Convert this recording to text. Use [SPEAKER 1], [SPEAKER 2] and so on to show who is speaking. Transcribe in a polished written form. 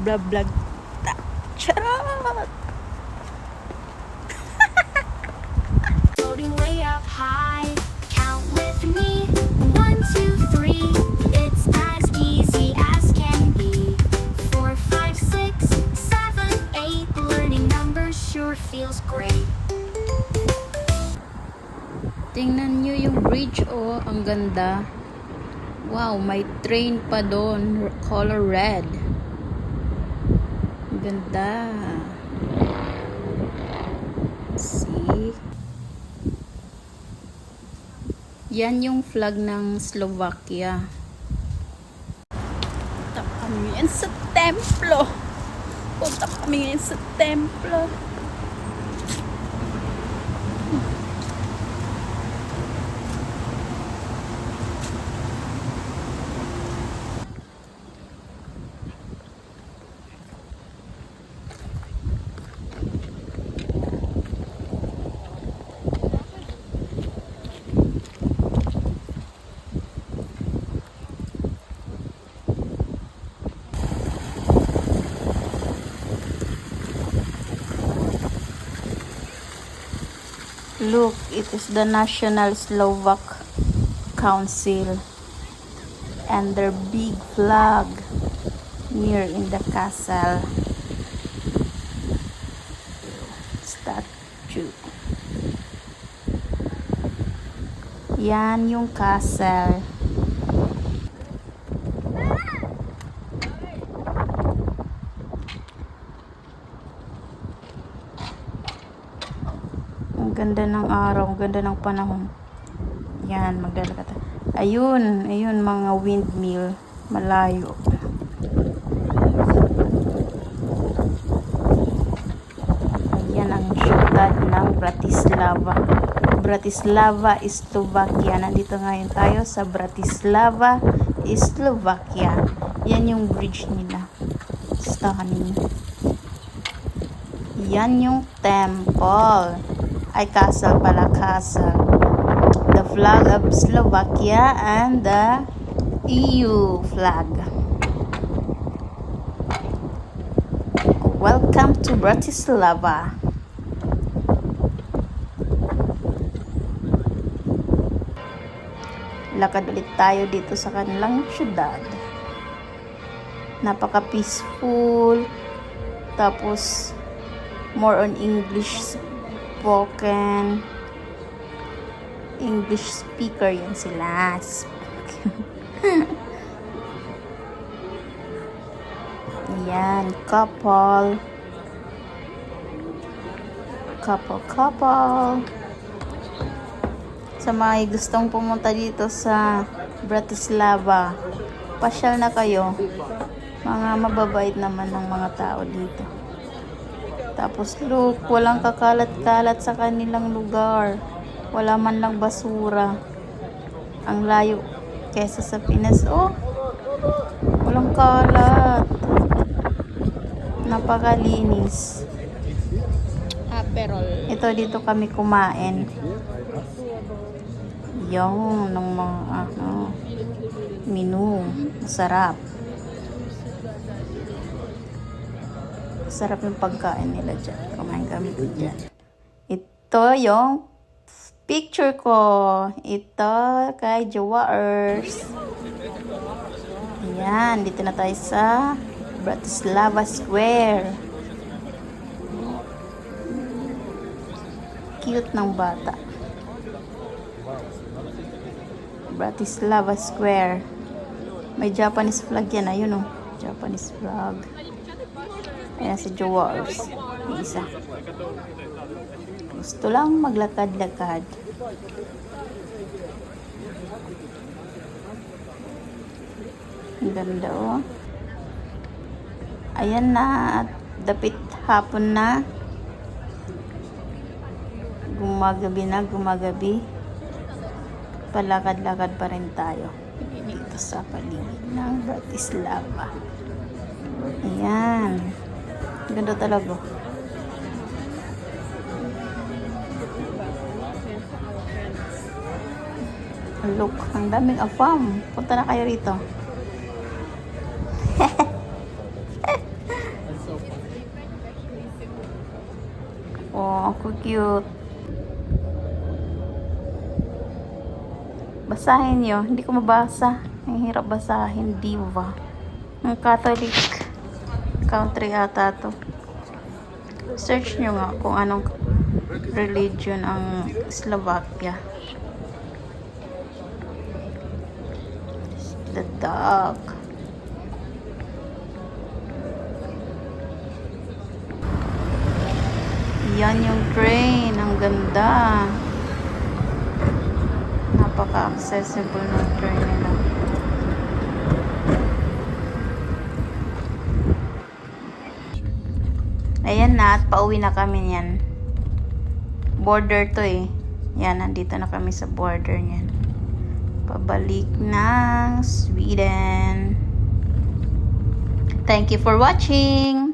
[SPEAKER 1] nagbablog. Charot!
[SPEAKER 2] Floating way up high, count with me. 1, 2, 3. It's as easy as can be. 4, 5, 6, 7, 8. Learning numbers sure feels great.
[SPEAKER 1] Tingnan nyo yung bridge, oh, ang ganda. Wow, may train pa doon, color red. Ang ganda. See? Yan yung flag ng Slovakia. Punta kami ngayon sa templo. Punta kami ngayon sa templo. Look, it is the National Slovak Council and their big flag near in the castle statue. Yan yung castle. Ang ganda ng araw, ang ganda ng panahon. Yan, maglalakad. Ayun, ayun mga windmill, malayo. Ayan ang syudad ng Bratislava. Bratislava, Slovakia. Nandito ngayon tayo sa Bratislava, Slovakia. Yan yung bridge nila. Stunning. Yan yung temple. Ay, castle pala, castle. The flag of Slovakia and the EU flag. Welcome to Bratislava. Lakad ulit tayo dito sa kanilang syudad. Napaka-peaceful. Tapos, more on English spoken. English speaker yan sila. Yan, couple. Couple. Sa mga gustong pumunta dito sa Bratislava, pasyal na kayo. Mga mababait naman ng mga tao dito. Tapos look, walang kakalat-kalat sa kanilang lugar. Wala man lang basura. Ang layo kesa sa Pinas. Oh, walang kalat. Napakalinis.
[SPEAKER 3] Aperol.
[SPEAKER 1] Ito dito kami kumain. Yung ng mga menu. Masarap. Sarap yung pagkain nila dyan. Kumain kami dyan. Ito yung picture ko. Ito kay Jawars. Ayan. Dito na tayo sa Bratislava Square. Cute ng bata. Bratislava Square. May Japanese flag yan. Ayun, oh. Japanese flag. Ayan si Jawars. Isa. Gusto lang maglakad-lakad. Ang ganda, oh. Ayan na. At dapit hapon na. Gumagabi. Palakad-lakad pa rin tayo. Dito sa paligid ng Bratislava. Ayan. Ganda talaga. Look, ang daming afam. Punta na kayo rito. Cute. Basahin nyo. Hindi ko mabasa. Ang hirap basahin. Diva. Ang Catholic country ata to. Search nyo nga kung anong religion ang Slovakia. The dog. Yan yung train. Ang ganda. Napaka-accessible ng train nila. Ayan na, at pauwi na kami niyan. Border to eh. Yan, nandito na kami sa border niyan. Pabalik ng Sweden. Thank you for watching!